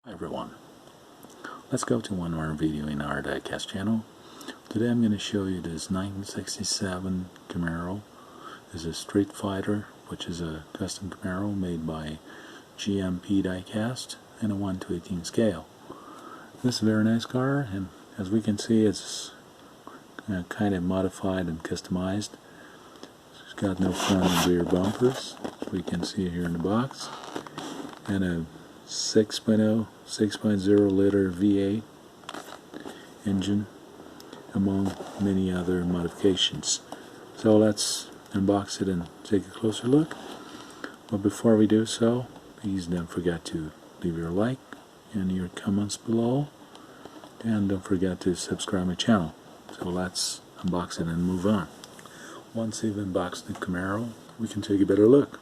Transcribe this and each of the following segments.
Hi everyone, let's go to one more video in our Diecast channel. Today I'm going to show you this 1967 Camaro. This is a Street Fighter, which is a custom Camaro made by GMP Diecast in a 1:18 scale. This is a very nice car, and as we can see it's kind of modified and customized. It's got no front and rear bumpers, we can see here in the box, and a 6.0 liter V8 engine, among many other modifications. So let's unbox it and take a closer look. But before we do so, please don't forget to leave your like and your comments below, and don't forget to subscribe to my channel. So let's unbox it and move on. Once you've unboxed the Camaro, we can take a better look.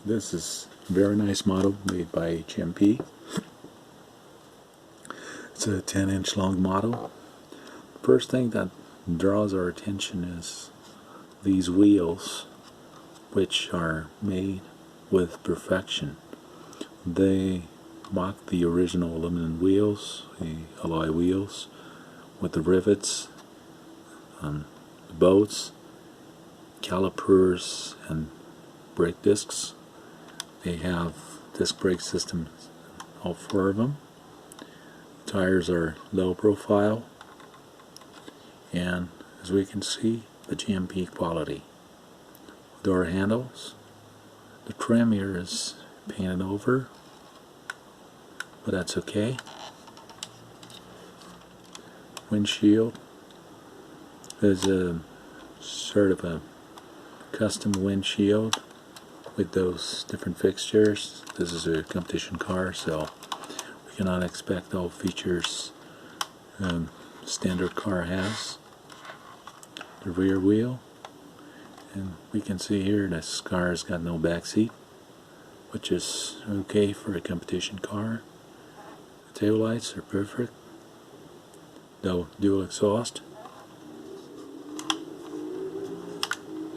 This is a very nice model made by GMP. It's a 10-inch long model. The first thing that draws our attention is these wheels, which are made with perfection. They mock the original aluminum wheels, the alloy wheels, with the rivets, the bolts, calipers, and brake discs. They have disc brake systems, all four of them. Tires are low profile, and as we can see, the GMP quality. Door handles. The trim here is painted over, but that's okay. Windshield is a sort of a custom windshield with those different fixtures. This is a competition car, so we cannot expect all features standard car has. The rear wheel, and we can see here this car has got no back seat, which is okay for a competition car. The tail lights are perfect, though dual exhaust.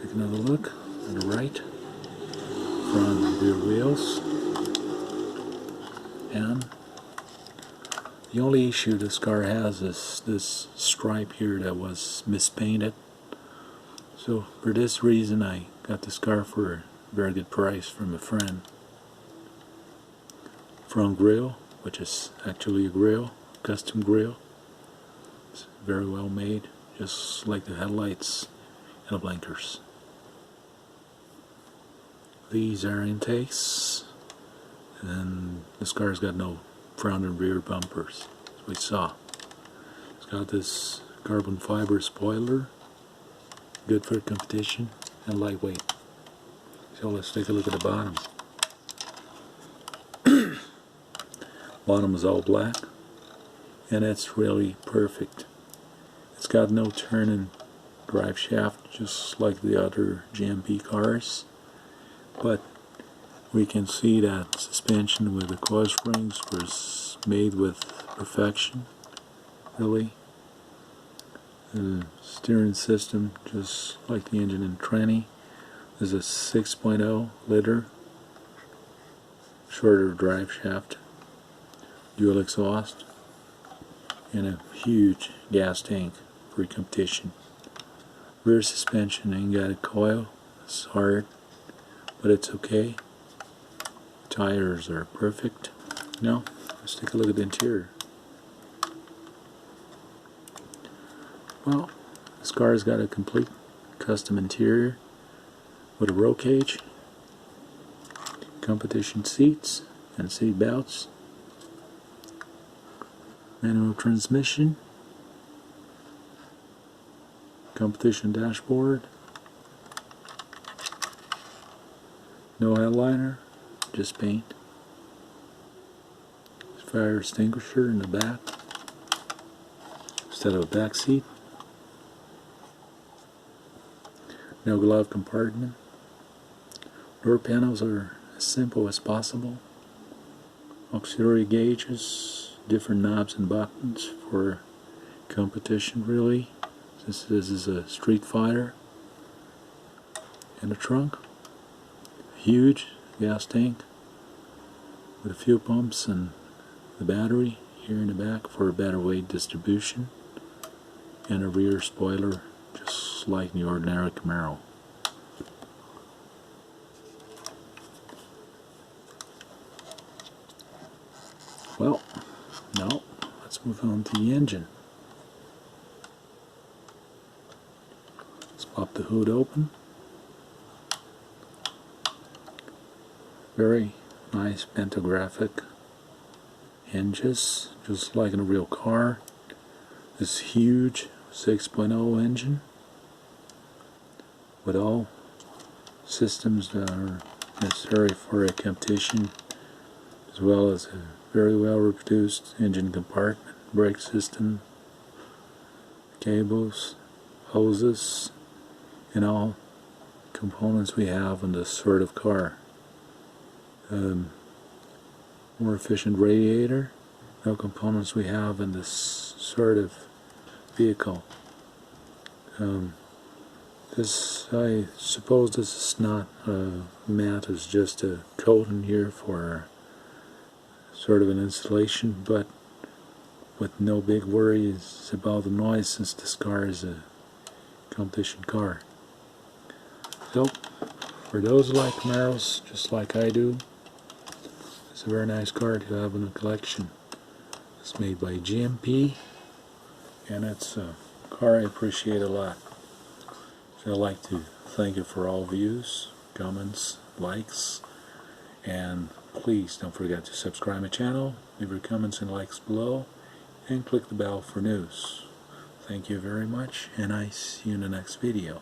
Take another look on the right. Front and rear wheels, and the only issue this car has is this stripe here that was mispainted. So for this reason I got this car for a very good price from a friend. Front grille, which is actually a grill, custom grill. It's very well made, just like the headlights and the blinkers. These are intakes, and this car's got no front and rear bumpers, as we saw. It's got this carbon fiber spoiler, good for competition and lightweight. So let's take a look at the bottom. Bottom is all black, and it's really perfect. It's got no turn and drive shaft, just like the other GMP cars. But we can see that suspension with the coil springs was made with perfection, really. The steering system, just like the engine in Tranny, is a 6.0 liter, shorter drive shaft, dual exhaust, and a huge gas tank for competition. Rear suspension ain't got a coil, it's hard, but it's okay. Tires are perfect. Now, let's take a look at the interior. Well, this car's got a complete custom interior with a roll cage, competition seats and seat belts, manual transmission, competition dashboard, no headliner, just paint. Fire extinguisher in the back instead of a back seat. No glove compartment. Door panels are as simple as possible. Auxiliary gauges, different knobs and buttons for competition, really. This is a Street Fighter. In the trunk, huge gas tank with a fuel pumps and the battery here in the back for a better weight distribution, and a rear spoiler just like the ordinary Camaro. Well, now let's move on to the engine. Let's pop the hood open. Very nice pantographic hinges, just like in a real car. This huge 6.0 engine with all systems that are necessary for a competition, as well as a very well reproduced engine compartment, brake system, cables, hoses, and all components we have in this sort of car. More efficient radiator, no components we have in this sort of vehicle. This, I suppose this is not a mat, it's just a coating here for sort of an insulation, but with no big worries about the noise, since this car is a competition car. So, for those who like Camaros, just like I do, it's a very nice car to have in a collection. It's made by GMP, and it's a car I appreciate a lot. So I'd like to thank you for all views, comments, likes, and please don't forget to subscribe to my channel, leave your comments and likes below, and click the bell for news. Thank you very much, and I see you in the next video.